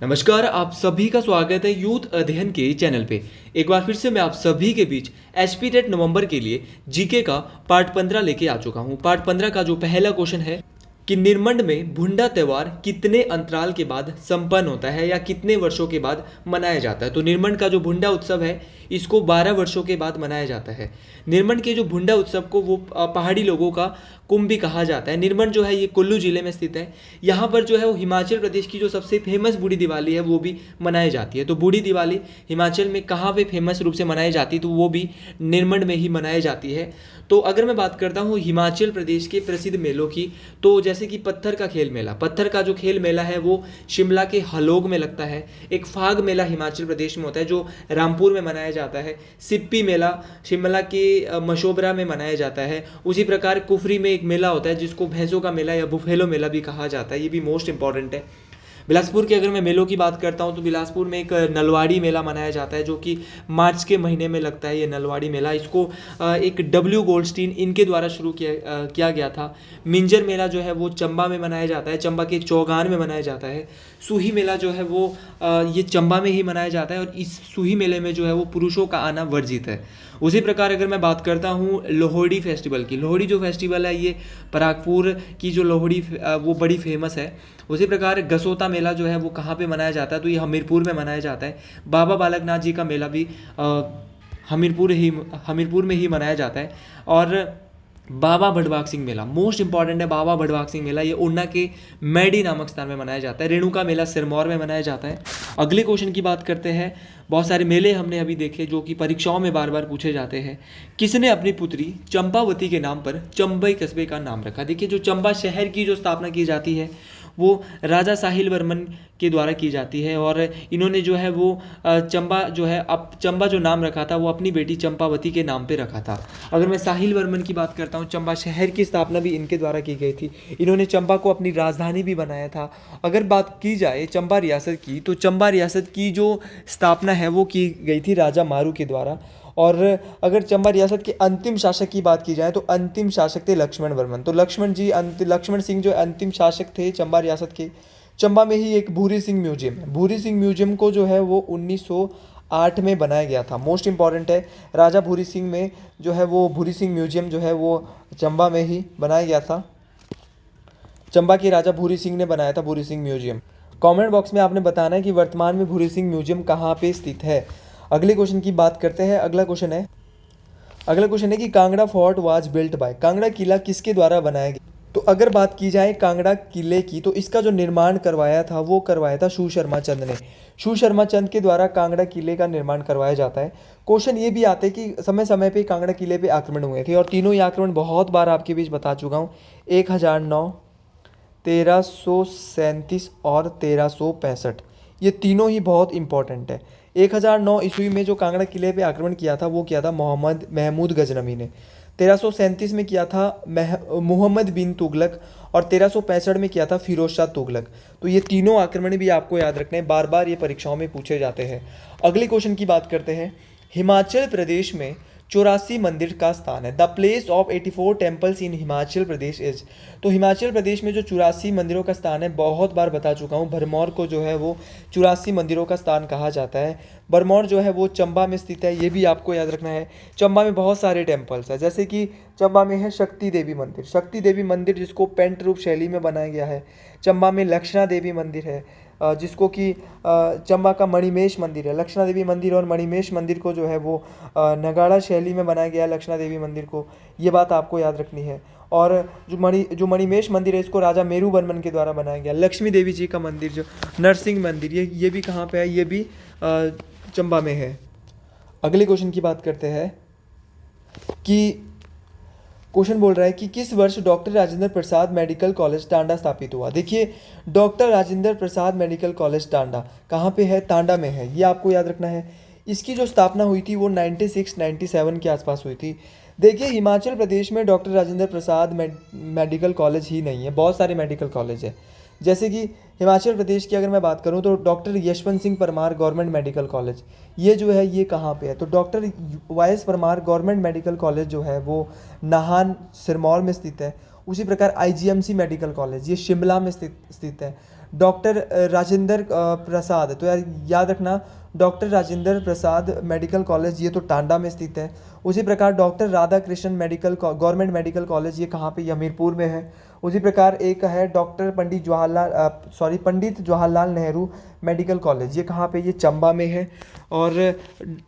नमस्कार, आप सभी का स्वागत है यूथ अध्ययन के चैनल पे। एक बार फिर से मैं आप सभी के बीच एचपी टेट नवंबर के लिए जीके का पार्ट 15 लेके आ चुका हूँ। पार्ट 15 का जो पहला क्वेश्चन है कि निरमंड में भुंडा त्यौहार कितने अंतराल के बाद संपन्न होता है या कितने वर्षों के बाद मनाया जाता है। तो निरमंड का जो भुंडा उत्सव है इसको 12 वर्षों के बाद मनाया जाता है। निरमंड के जो भुंडा उत्सव को वो पहाड़ी लोगों का कुंभ भी कहा जाता है। निरमंड जो है ये कुल्लू जिले में स्थित है। यहाँ पर जो है वो हिमाचल प्रदेश की जो सबसे फेमस बूढ़ी दिवाली है वो भी मनाई जाती है। तो बूढ़ी दिवाली हिमाचल में कहाँ पे फेमस रूप से मनाई जाती है, तो वो भी निरमंड में ही मनाई जाती है। तो अगर मैं बात करता हूँ हिमाचल प्रदेश के प्रसिद्ध मेलों की, तो जैसे कि पत्थर का खेल मेला, पत्थर का जो खेल मेला है वो शिमला के हलोग में लगता है। एक फाग मेला हिमाचल प्रदेश में होता है जो रामपुर में मनाया जाता है। सिप्पी मेला शिमला के मशोबरा में मनाया जाता है। उसी प्रकार कुफरी में एक मेला होता है जिसको भैंसों का मेला या बुफेलो मेला भी कहा जाता है। ये भी मोस्ट इंपॉर्टेंट है। बिलासपुर की अगर मैं मेलों की बात करता हूँ तो बिलासपुर में एक नलवाड़ी मेला मनाया जाता है जो कि मार्च के महीने में लगता है। ये नलवाड़ी मेला, इसको एक डब्ल्यू गोल्डस्टीन इनके द्वारा शुरू किया गया था। मिंजर मेला जो है वो चंबा में मनाया जाता है, चंबा के चौगान में मनाया जाता है। सूही मेला जो है वो ये चंबा में ही मनाया जाता है और इस सूही मेले में जो है वो पुरुषों का आना वर्जित है। उसी प्रकार अगर मैं बात करता हूँ लोहड़ी फेस्टिवल की, लोहड़ी जो फेस्टिवल है ये परागपुर की जो लोहड़ी वो बड़ी फेमस है। उसी प्रकार गसोता मेला जो है वो कहाँ पे मनाया जाता है, तो ये हमीरपुर में मनाया जाता है। बाबा बालकनाथ जी का मेला भी हमीरपुर में ही मनाया जाता है। और बाबा भडवाग सिंह मेला मोस्ट इंपॉर्टेंट है। बाबा भडवाग सिंह मेला ये उन्ना के मैडी नामक स्थान में मनाया जाता है। रेणुका मेला सिरमौर में मनाया जाता है। अगले क्वेश्चन की बात करते हैं। बहुत सारे मेले हमने अभी देखे जो कि परीक्षाओं में बार बार पूछे जाते हैं। किसने अपनी पुत्री चंपावती के नाम पर चंबई कस्बे का नाम रखा। देखिए, जो चंबा शहर की जो स्थापना की जाती है वो राजा साहिल वर्मन के द्वारा की जाती है। और इन्होंने जो है वो चंबा जो है अब चंबा जो नाम रखा था वो अपनी बेटी चंपावती के नाम पे रखा था। अगर मैं साहिल वर्मन की बात करता हूँ, चंबा शहर की स्थापना भी इनके द्वारा की गई थी। इन्होंने चंबा को अपनी राजधानी भी बनाया था। अगर बात की जाए चंबा रियासत की, तो चंबा रियासत की जो स्थापना है वो की गई थी राजा मारू के द्वारा। और अगर चंबा रियासत के अंतिम शासक की बात की जाए तो अंतिम शासक थे लक्ष्मण वर्मन। तो लक्ष्मण सिंह जो अंतिम शासक थे चंबा रियासत के। चंबा में ही एक भूरी सिंह म्यूजियम है। भूरी सिंह म्यूजियम को जो है वो 1908 में बनाया गया था। मोस्ट इंपॉर्टेंट है। राजा भूरी सिंह में जो है वो भूरी सिंह म्यूजियम जो है वो चंबा में ही बनाया गया था। चंबा के राजा भूरी सिंह ने बनाया था Bhuri Singh museum. Comment box में आपने बताना है कि वर्तमान में भूरी सिंह म्यूजियम कहाँ पे स्थित है। अगले क्वेश्चन की बात करते हैं। अगला क्वेश्चन है कि Kangra fort was built by. Kangra किला किसके द्वारा बनाया गया। तो अगर बात की जाए कांगड़ा किले की, तो इसका जो निर्माण करवाया था वो करवाया था शू शर्मा चंद ने। शू शर्मा चंद के द्वारा कांगड़ा किले का निर्माण करवाया जाता है। क्वेश्चन ये भी आते हैं कि समय समय पे कांगड़ा किले पे आक्रमण हुए थे और तीनों ही आक्रमण बहुत बार आपके बीच बता चुका हूँ। 1009, 1337 और 1365, ये तीनों ही बहुत इंपॉर्टेंट है। 1009 ईस्वी में जो कांगड़ा किले पे आक्रमण किया था वो किया था मोहम्मद महमूद गजनवी ने। 1337 में किया था मुहम्मद बिन तुगलक और 1365 में किया था फिरोज शाह तुगलक। तो ये तीनों आक्रमण भी आपको याद रखने हैं, बार बार ये परीक्षाओं में पूछे जाते हैं। अगले क्वेश्चन की बात करते हैं। हिमाचल प्रदेश में 84 मंदिर का स्थान है। The place of 84 temples in Himachal Pradesh is. तो हिमाचल प्रदेश में जो 84 मंदिरों का स्थान है, बहुत बार बता चुका हूँ, भरमौर को जो है वो 84 मंदिरों का स्थान कहा जाता है। भरमौर जो है वो चंबा में स्थित है, ये भी आपको याद रखना है। चंबा में बहुत सारे टेम्पल्स हैं, जैसे कि चंबा में है शक्ति देवी मंदिर। शक्ति देवी मंदिर जिसको पेंट रूप शैली में बनाया गया है। चंबा में लक्षणा देवी मंदिर है, जिसको कि चंबा का मणिमेश मंदिर है। लक्षणा देवी मंदिर और मणिमेश मंदिर को जो है वो नगाड़ा शैली में बनाया गया है, लक्षणा देवी मंदिर को। ये बात आपको याद रखनी है। और जो मणिमेश मंदिर है इसको राजा मेरू वर्मन के द्वारा बनाया गया। लक्ष्मी देवी जी का मंदिर जो नरसिंह मंदिर, ये भी कहाँ पे है, ये भी चंबा में है। अगले क्वेश्चन की बात करते हैं कि क्वेश्चन बोल रहा है कि किस वर्ष doctor Rajendra Prasad medical college Tanda स्थापित हुआ। देखिए, doctor Rajendra Prasad medical college Tanda कहाँ पे है, टांडा में है, ये आपको याद रखना है। इसकी जो स्थापना हुई थी वो 96-97 के आसपास हुई थी। देखिए, हिमाचल प्रदेश में doctor Rajendra Prasad medical college ही नहीं है, बहुत सारे मेडिकल कॉलेज है। जैसे कि हिमाचल प्रदेश की अगर मैं बात करूं तो doctor Yashwant Singh Parmar government medical college, ये जो है ये कहाँ पे है, तो doctor Y S. Parmar government medical college जो है वो नाहन सिरमौर में स्थित है। उसी प्रकार आईजीएमसी मेडिकल कॉलेज ये शिमला में स्थित है। डॉक्टर राजेंद्र प्रसाद, तो यार याद रखना doctor Rajendra Prasad medical college ये तो टांडा में स्थित है। उसी प्रकार doctor Radha Krishna medical government medical college ये कहाँ पे, ये हमीरपुर में है। उसी प्रकार एक है doctor Pandit Jawaharlal Nehru medical college, ये कहाँ पे, ये चंबा में है। और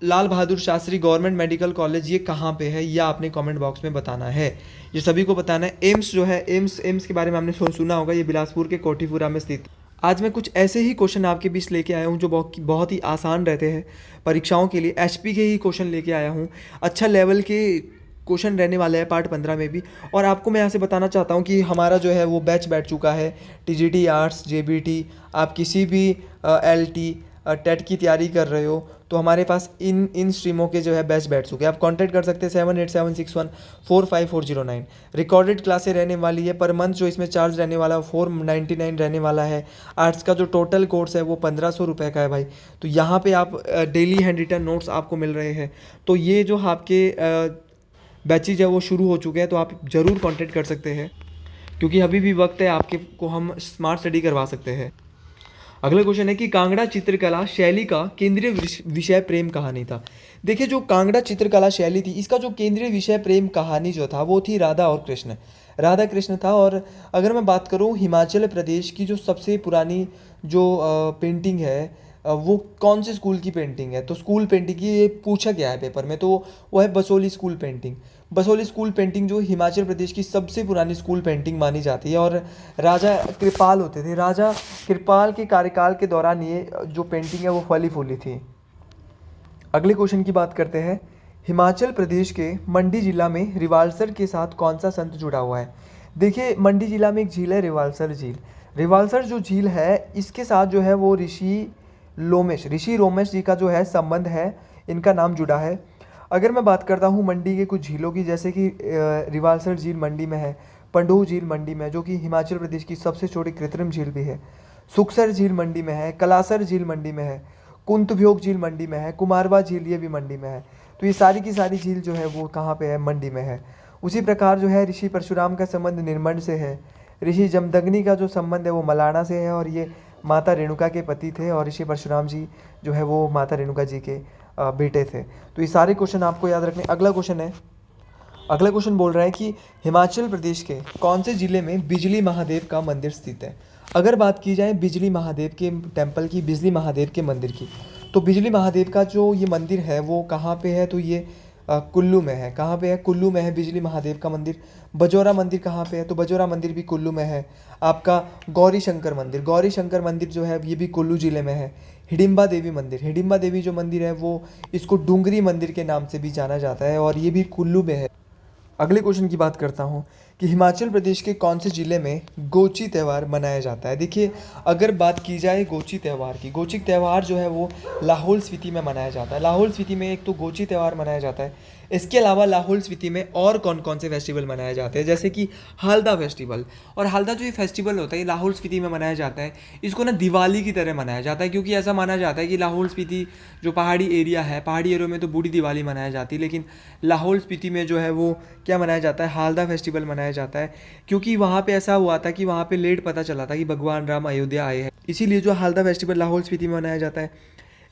Lal Bahadur Shastri government medical college ये कहाँ पे है, ये आपने कमेंट बॉक्स में बताना है, ये सभी को बताना है। एम्स जो है, एम्स के बारे में आपने सुना होगा, ये बिलासपुर के कोठीपुरा में स्थित। आज मैं कुछ ऐसे ही क्वेश्चन आपके बीच लेके आया हूँ जो बहुत ही आसान रहते हैं परीक्षाओं के लिए। एचपी के ही क्वेश्चन लेके आया हूँ, अच्छा लेवल के क्वेश्चन रहने वाले हैं पार्ट 15 में भी। और आपको मैं यहाँ से बताना चाहता हूँ कि हमारा जो है वो बैच बैठ चुका है, टीजीटी आर्ट्स, जेबीटी, आप किसी भी एलटी टेट की तैयारी कर रहे हो तो हमारे पास इन स्ट्रीमों के जो है बैच बैठ चुके हैं। आप कांटेक्ट कर सकते हैं 7876145409। रिकॉर्डेड क्लासें रहने वाली है, पर मंथ जो इसमें चार्ज रहने वाला है 499 रहने वाला है। आर्ट्स का जो टोटल कोर्स है वो 1500 रुपये का है भाई। तो यहाँ पे आप डेली हैंड रिटन नोट्स आपको मिल रहे हैं। तो ये जो आपके बैचेज है वो शुरू हो चुके हैं, तो आप ज़रूर कांटेक्ट कर सकते हैं क्योंकि अभी भी वक्त है, आपके को हम स्मार्ट स्टडी करवा सकते हैं। अगला क्वेश्चन है कि कांगड़ा चित्रकला शैली का केंद्रीय विषय प्रेम कहानी था। देखिए जो कांगड़ा चित्रकला शैली थी, इसका जो केंद्रीय विषय प्रेम कहानी जो था वो थी राधा कृष्ण था। और अगर मैं बात करूँ हिमाचल प्रदेश की जो सबसे पुरानी जो पेंटिंग है वो कौन से स्कूल की पेंटिंग है, तो स्कूल पेंटिंग की ये पूछा गया है पेपर में, तो वो है Basoli school painting. Basoli school painting जो हिमाचल प्रदेश की सबसे पुरानी स्कूल पेंटिंग मानी जाती है। और राजा कृपाल होते थे, राजा कृपाल के कार्यकाल के दौरान ये जो पेंटिंग है वो फली फूली थी। अगले क्वेश्चन की बात करते हैं, हिमाचल प्रदेश के मंडी जिला में रिवाल्सर के साथ कौन सा संत जुड़ा हुआ है। देखिए मंडी जिला में एक झील है रिवाल्सर झील। रिवाल्सर जो झील है इसके साथ जो है वो ऋषि रोमेश जी का जो है संबंध है, इनका नाम जुड़ा है। अगर मैं बात करता हूँ मंडी के कुछ झीलों की, जैसे कि रिवाल्सर झील मंडी में है, पंडोह झील मंडी में जो कि हिमाचल प्रदेश की सबसे छोटी कृत्रिम झील भी है, सुखसर झील मंडी में है, कलासर झील मंडी में है, कुंतभ्योग झील मंडी में है, कुमारवा झील ये भी मंडी में है। तो ये सारी की सारी झील जो है वो कहाँ पे है, मंडी में है। उसी प्रकार जो है ऋषि परशुराम का संबंध निर्मंड से है, ऋषि जमदग्नि का जो संबंध है वो मलाना से है, और ये माता रेणुका के पति थे, और ऋषि परशुराम जी जो है वो माता रेणुका जी के बेटे थे। तो ये सारे क्वेश्चन आपको याद रखने। अगला क्वेश्चन बोल रहा है कि हिमाचल प्रदेश के कौन से जिले में बिजली महादेव का मंदिर स्थित है। अगर बात की जाए बिजली महादेव के टेम्पल की, बिजली महादेव के मंदिर की, तो बिजली महादेव का जो ये मंदिर है वो कहाँ पे है, तो ये कुल्लू में है। कहाँ पे है, कुल्लू में है बिजली महादेव का मंदिर। बजौरा मंदिर कहाँ पे है, तो बजौरा मंदिर भी कुल्लू में है। आपका गौरी शंकर मंदिर जो है ये भी कुल्लू जिले में है। हिडिंबा देवी जो मंदिर है वो इसको डूंगरी मंदिर के नाम से भी जाना जाता है, और ये भी कुल्लू में है। अगले क्वेश्चन की बात करता हूँ कि हिमाचल प्रदेश के कौन से ज़िले में गोची त्यौहार मनाया जाता है। देखिए अगर बात की जाए गोची त्यौहार की, गोची त्यौहार जो है वो लाहौल स्पीति में मनाया जाता है। लाहौल स्पीति में एक तो गोची त्यौहार मनाया जाता है, इसके अलावा लाहौल स्पीति में और कौन कौन से फेस्टिवल मनाए जाते हैं, जैसे कि हालदा फेस्टिवल। और हालदा जो ये फेस्टिवल होता है ये लाहौल स्पीति में मनाया जाता है। इसको ना दिवाली की तरह मनाया जाता है, क्योंकि ऐसा माना जाता है कि लाहौल स्पीति जो पहाड़ी एरिया है, पहाड़ी एरिया में तो बूढ़ी दिवाली मनाई जाती है, लेकिन लाहौल स्पीति में जो है वो क्या मनाया जाता है, हालदा फेस्टिवल मनाया जाता है। क्योंकि वहाँ पे ऐसा हुआ था कि वहाँ पे लेट पता चला था कि भगवान राम अयोध्या आए हैं, इसीलिए जो हालदा फेस्टिवल लाहौल स्पीति में मनाया जाता है।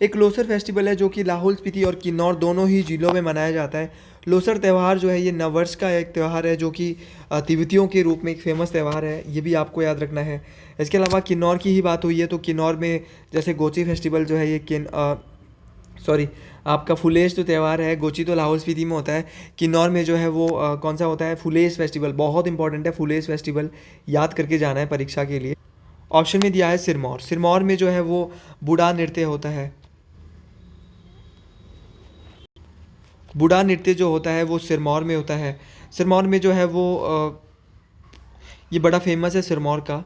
एक लोसर फेस्टिवल है जो कि लाहौल स्पीति और किन्नौर दोनों ही ज़िलों में मनाया जाता है। लोसर त्यौहार जो है ये नववर्ष का एक त्यौहार है जो कि तिब्बतियों के रूप में एक फेमस त्यौहार है, ये भी आपको याद रखना है। इसके अलावा किन्नौर की ही बात हुई है तो किन्नौर में जैसे गोची फेस्टिवल जो है ये आपका फुलेश जो त्यौहार है, गोची तो लाहौल स्पीति में होता है, किन्नौर में जो है वो कौन सा होता है, फुलेश फेस्टिवल। बहुत इंपॉर्टेंट है फुलेश फेस्टिवल, याद करके जाना है परीक्षा के लिए। ऑप्शन में दिया है सिरमौर में जो है वो बूढ़ा नृत्य होता है। बूढ़ा नृत्य जो होता है वो सिरमौर में होता है। सिरमौर में जो है वो ये बड़ा फेमस है सिरमौर का।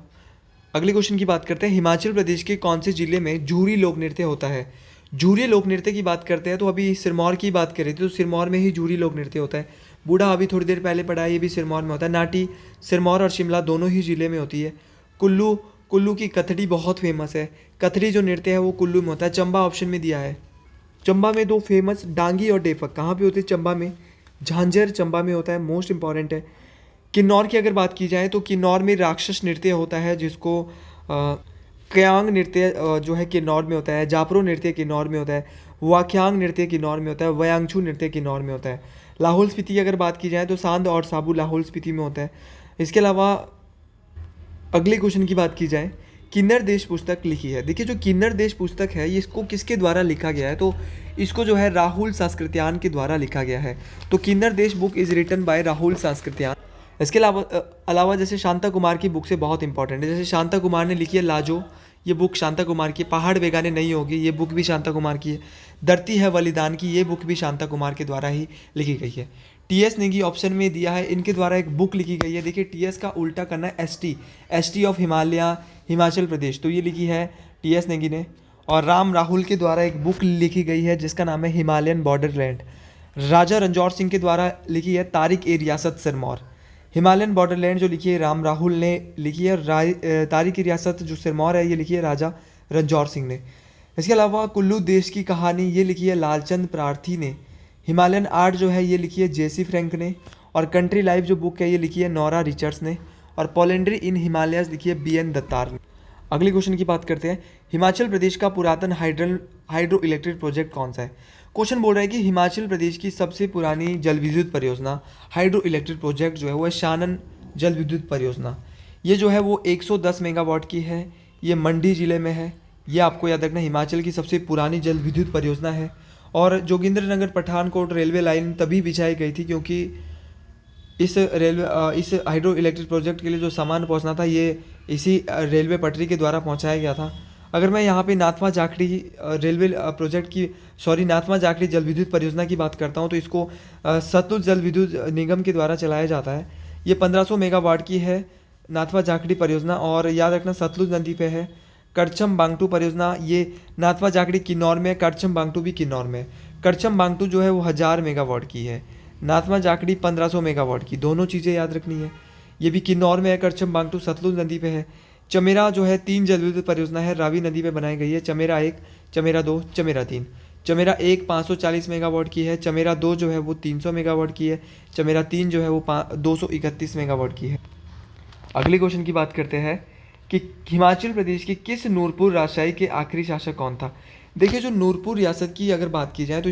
अगले क्वेश्चन की बात करते हैं, हिमाचल प्रदेश के कौन से ज़िले में जूरी लोक नृत्य होता है। जूरी लोक नृत्य की बात करते हैं तो अभी सिरमौर की बात करें तो सिरमौर में ही जूरी लोक नृत्य होता है। बूढ़ा अभी थोड़ी देर पहले पढ़ा है, ये भी सिरमौर में होता है। नाटी सिरमौर और शिमला दोनों ही ज़िले में होती है। कुल्लू की कथड़ी बहुत फेमस है, कथड़ी जो नृत्य है वो कुल्लू में होता है। चंबा ऑप्शन में दिया है। चंबा में दो फेमस डांगी और डेफक कहाँ पे होते हैं, चंबा में। झांझर चंबा में होता है, मोस्ट इंपॉर्टेंट है। किन्नौर की अगर बात की जाए तो किन्नौर में राक्षस नृत्य होता है जिसको क्यांग नृत्य जो है किन्नौर में होता है, जापरो नृत्य किन्नौर में होता है, वाक्यांग नृत्य किन्नौर में होता है, वयांगचू नृत्य किन्नौर में होता है। लाहौल स्पीति की अगर बात की जाए तो सांद और साबू लाहौल स्पीति में होता है। इसके अलावा अगले क्वेश्चन की बात की जाए, किन्नर देश पुस्तक लिखी है। देखिए जो किन्नर देश पुस्तक है ये इसको किसके द्वारा लिखा गया है, तो इसको जो है राहुल सांस्कृत्यान के द्वारा लिखा गया है। तो Kinnar Desh book is written by Rahul Sankrityayan. इसके अलावा जैसे शांता कुमार की बुक से बहुत इंपॉर्टेंट है, जैसे शांता कुमार ने लिखी है लाजो, ये बुक शांता कुमार की। पहाड़ बेगाने नहीं होगी, ये बुक भी शांता कुमार की है। धरती है बलिदान की, ये बुक भी शांता कुमार के द्वारा ही लिखी गई है। टीएस नेगी ऑप्शन में दिया है, इनके द्वारा एक बुक लिखी गई है। देखिए टीएस का उल्टा करना है एसटी ऑफ हिमालय हिमाचल प्रदेश, तो ये लिखी है टीएस नेगी ने। और राम राहुल के द्वारा एक बुक लिखी गई है जिसका नाम है हिमालयन बॉर्डरलैंड। राजा रणजौर सिंह के द्वारा लिखी है तारिक ए रियासत सिरमौर। हिमालयन बॉर्डरलैंड जो लिखी है राम राहुल ने लिखी है। तारिक ए रियासत जो सिरमौर है ये लिखी है राजा रणजौर सिंह ने। इसके अलावा कुल्लू देश की कहानी ये लिखी है लालचंद प्रार्थी ने। हिमालयन आर्ट जो है ये लिखी है जेसी फ्रैंक ने। और कंट्री लाइफ जो बुक है ये लिखी है नोरा रिचर्ड्स ने। और पोलेंड्री इन हिमालयस लिखी है बीएन दत्तार ने। अगले क्वेश्चन की बात करते हैं, हिमाचल प्रदेश का पुरातन हाइड्रो इलेक्ट्रिक प्रोजेक्ट कौन सा है। क्वेश्चन बोल रहा है कि हिमाचल प्रदेश की सबसे पुरानी जल विद्युत परियोजना हाइड्रो इलेक्ट्रिक प्रोजेक्ट जो है वो है शानन जल विद्युत परियोजना। ये जो है वो 110 मेगावाट की है, ये मंडी ज़िले में है। ये आपको याद रखना हिमाचल की सबसे पुरानी जल विद्युत परियोजना है। और जोगिंद्रनगर पठानकोट रेलवे लाइन तभी बिछाई गई थी क्योंकि इस हाइड्रो इलेक्ट्रिक प्रोजेक्ट के लिए जो सामान पहुंचना था ये इसी रेलवे पटरी के द्वारा पहुंचाया गया था। अगर मैं यहाँ पे नाथमा जाखड़ी रेलवे प्रोजेक्ट की नाथमा जाखड़ी जल विद्युत परियोजना की बात करता हूँ तो इसको सतलुज जल विद्युत निगम के द्वारा चलाया जाता है। ये 1500 मेगावाट की है नाथमा जाखड़ी परियोजना, और याद रखना सतलुज नदी पे है। करछम बांगटू परियोजना ये नाथमा जाखड़ी किन्नौर में, करछम बांगटू भी किन्नौर में। करछम बांगटू जो है वो 1000 मेगावाट की है, नाथमा जाखड़ी 1500 मेगावाट की, दोनों चीज़ें याद रखनी है। ये भी किन्नौर में है, करछम बांगटू सतलुज नदी पे है। चमेरा जो है 3 जल विद्युत परियोजना है, रावी नदी पे बनाई गई है। चमेरा 1, चमेरा 2, चमेरा 3। चमेरा 1 540 मेगावाट की है, चमेरा 2 जो है वो 300 मेगावाट की है, चमेरा 3 जो है वो 231 मेगावाट की है। अगले क्वेश्चन की बात करते हैं कि हिमाचल प्रदेश के किस नूरपुर राजशाही के आखिरी शासक कौन था। देखिए जो नूरपुर रियासत की अगर बात की जाए तो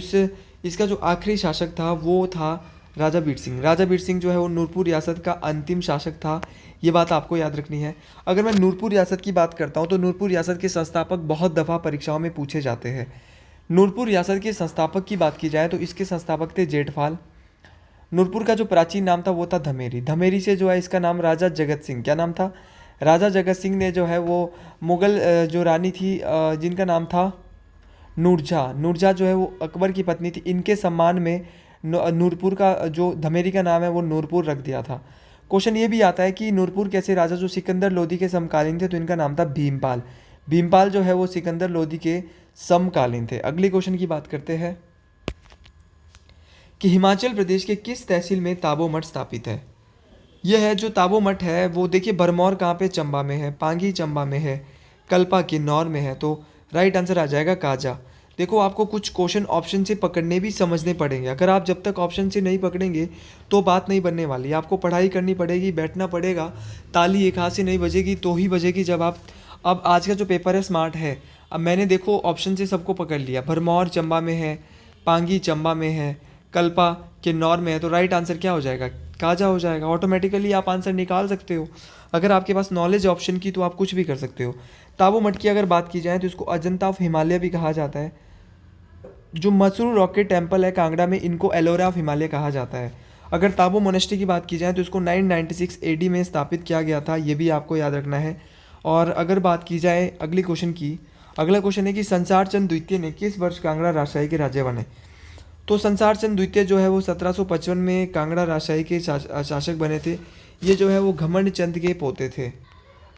इसका जो आखिरी शासक था वो था राजा बीर सिंह। राजा बीर सिंह जो है वो नूरपुर रियासत का अंतिम शासक था, ये बात आपको याद रखनी है। अगर मैं नूरपुर रियासत की बात करता हूँ तो नूरपुर रियासत के संस्थापक बहुत दफ़ा परीक्षाओं में पूछे जाते हैं। नूरपुर रियासत के संस्थापक की बात की जाए तो इसके संस्थापक थे जेठपाल। नूरपुर का जो प्राचीन नाम था वो था धमेरी। धमेरी से जो है इसका नाम राजा जगत सिंह, क्या नाम था, राजा जगत सिंह ने जो है वो मुग़ल जो रानी थी जिनका नाम था नूरजहाँ, नूरजहाँ जो है वो अकबर की पत्नी थी। इनके सम्मान में नूरपुर का जो धमेरी का नाम है वो नूरपुर रख दिया था। क्वेश्चन ये भी आता है कि नूरपुर कैसे राजा जो सिकंदर लोधी के समकालीन थे तो इनका नाम था भीमपाल। भीमपाल जो है वो सिकंदर लोधी के समकालीन थे। अगले क्वेश्चन की बात करते हैं कि हिमाचल प्रदेश के किस तहसील में ताबो मठ स्थापित है। यह है जो ताबो मठ है वो देखिए भरमौर कहाँ पे, चंबा में है, पांगी चंबा में है, कल्पा किन्नौर में है। तो राइट आंसर आ जाएगा काजा। देखो आपको कुछ क्वेश्चन ऑप्शन से पकड़ने भी समझने पड़ेंगे। अगर आप जब तक ऑप्शन से नहीं पकड़ेंगे तो बात नहीं बनने वाली। आपको पढ़ाई करनी पड़ेगी, बैठना पड़ेगा। ताली एक हाथ से नहीं बजेगी तो ही बजेगी जब आप, अब आज का जो पेपर है स्मार्ट है। अब मैंने देखो ऑप्शन से सबको पकड़ लिया, भरमौर चंबा में है, पांगी चंबा में है, कल्पा किन्नौर में है, तो राइट आंसर क्या हो जाएगा, काजा हो जाएगा। ऑटोमेटिकली आप आंसर निकाल सकते हो। अगर आपके पास नॉलेज ऑप्शन की तो आप कुछ भी कर सकते हो। ताबो मठ की अगर बात की जाए तो इसको अजंता ऑफ हिमालय भी कहा जाता है। जो मसरू रॉकेट टेम्पल है कांगड़ा में, इनको एलोरा ऑफ हिमालय कहा जाता है। अगर ताबो मोनेस्ट्री की बात की जाए तो इसको 996 AD में स्थापित किया गया था, ये भी आपको याद रखना है। और अगर बात की जाए अगले क्वेश्चन की, अगला क्वेश्चन है कि संसार चंद द्वितीय ने किस वर्ष कांगड़ा राजशाही के राजा बने। तो संसार चंद द्वितीय जो है वो 1755 में कांगड़ा राजशाही के शासक बने थे। ये जो है वो घमंड चंद के पोते थे।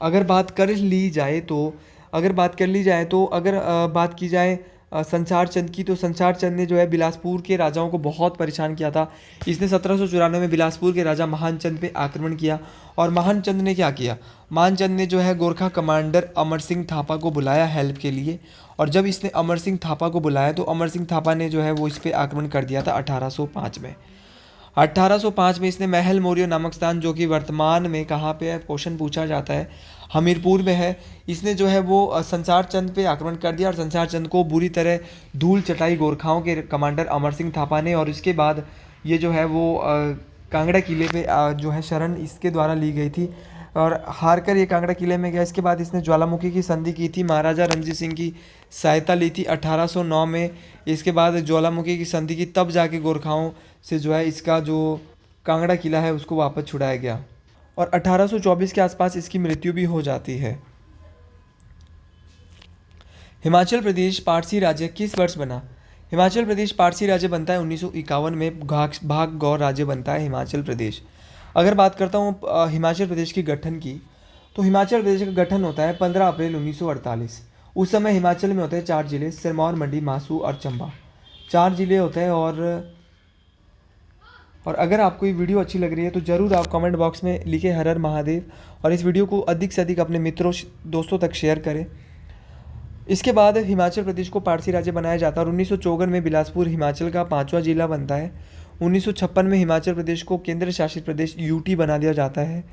अगर बात कर ली जाए तो अगर बात की जाए संसार चंद की, तो संसार चंद ने जो है बिलासपुर के राजाओं को बहुत परेशान किया था। इसने 1794 में बिलासपुर के राजा महान चंद पे आक्रमण किया। और महान चंद ने क्या किया, महान चंद ने जो है गोरखा कमांडर अमर सिंह थापा को बुलाया हेल्प के लिए। और जब इसने अमर सिंह थापा को बुलाया तो अमर सिंह थापा ने जो है वो इस पर आक्रमण कर दिया था 1805 में। 1805 में इसने महल मोरियो नामक स्थान, जो कि वर्तमान में कहाँ पे है, क्वेश्चन पूछा जाता है। हमीरपुर में है। इसने जो है वो संसार चंद पे आक्रमण कर दिया और संसार चंद को बुरी तरह धूल चटाई गोरखाओं के कमांडर अमर सिंह थापा ने। और इसके बाद ये जो है वो कांगड़ा किले पे जो है शरण इसके द्वारा ली गई थी और हार कर ये कांगड़ा किले में गया। इसके बाद इसने ज्वालामुखी की संधि की थी, महाराजा रणजीत सिंह की सहायता ली थी 1809 में। इसके बाद ज्वालामुखी की संधि की, तब जाके गोरखाओं से जो है इसका जो कांगड़ा किला है उसको वापस छुड़ाया गया और 1824 के आसपास इसकी मृत्यु भी हो जाती है। हिमाचल प्रदेश पारसी राज्य किस वर्ष बना? हिमाचल प्रदेश पारसी राज्य बनता है 1951 में, भाग गौर राज्य बनता है हिमाचल प्रदेश। अगर बात करता हूँ हिमाचल प्रदेश के गठन की, तो हिमाचल प्रदेश का गठन होता है 15 अप्रैल 1948। उस समय हिमाचल में होते हैं 4 जिले, सिरमौर, मंडी, मासू और चंबा। 4 जिले होते हैं। और अगर आपको ये वीडियो अच्छी लग रही है तो ज़रूर आप कमेंट बॉक्स में लिखें हर हर महादेव और इस वीडियो को अधिक से अधिक अपने मित्रों दोस्तों तक शेयर करें। इसके बाद हिमाचल प्रदेश को पारसी राज्य बनाया जाता है और 1954 में बिलासपुर हिमाचल का 5वां जिला बनता है। 1956 में हिमाचल प्रदेश को केंद्र शासित प्रदेश यूटी बना दिया जाता है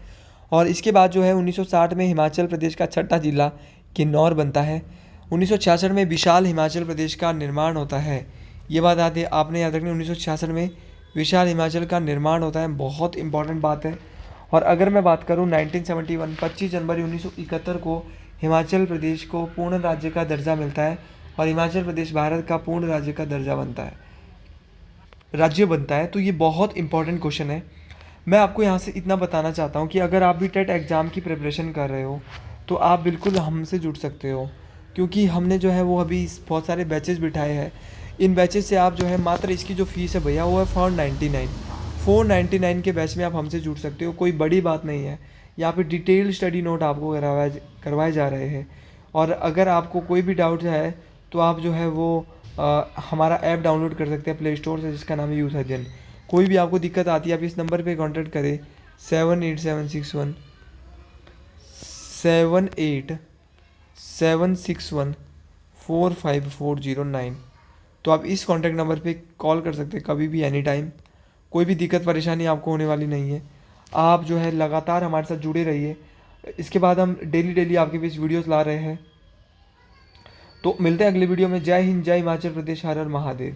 और इसके बाद जो है 1960 में हिमाचल प्रदेश का 6ठा जिला किन्नौर बनता है। 1966 में विशाल हिमाचल प्रदेश का निर्माण होता है। ये बात आपने याद रखनी, 1966 में विशाल हिमाचल का निर्माण होता है, बहुत इंपॉर्टेंट बात है। और अगर मैं बात करूँ 1971 25 जनवरी 1971 को हिमाचल प्रदेश को पूर्ण राज्य का दर्जा मिलता है और हिमाचल प्रदेश भारत का पूर्ण राज्य का दर्जा राज्य बनता है। तो ये बहुत इंपॉर्टेंट क्वेश्चन है। मैं आपको यहाँ से इतना बताना चाहता हूँ कि अगर आप भी टेट एग्ज़ाम की प्रिपरेशन कर रहे हो तो आप बिल्कुल हमसे जुड़ सकते हो, क्योंकि हमने जो है वो अभी बहुत सारे बैचेस बिठाए हैं। इन बैचेस से आप जो है मात्र इसकी जो फ़ीस है भैया वो है 499 के बैच में आप हमसे जुड़ सकते हो। कोई बड़ी बात नहीं है। यहाँ पे डिटेल स्टडी नोट आपको करवाए जा रहे हैं। और अगर आपको कोई भी डाउट है तो आप जो है वो हमारा ऐप डाउनलोड कर सकते हैं प्ले स्टोर से, जिसका नाम है यूथ अध्ययन। कोई भी आपको दिक्कत आती है आप इस नंबर पे कांटेक्ट करें 7876145409। तो आप इस कॉन्टैक्ट नंबर पे कॉल कर सकते हैं कभी भी, एनी टाइम। कोई भी दिक्कत परेशानी आपको होने वाली नहीं है। आप जो है लगातार हमारे साथ जुड़े रहिए। इसके बाद हम डेली आपके बीच वीडियोस ला रहे हैं। तो मिलते हैं अगले वीडियो में। जय हिंद, जय हिमाचल प्रदेश, हर हर महादेव।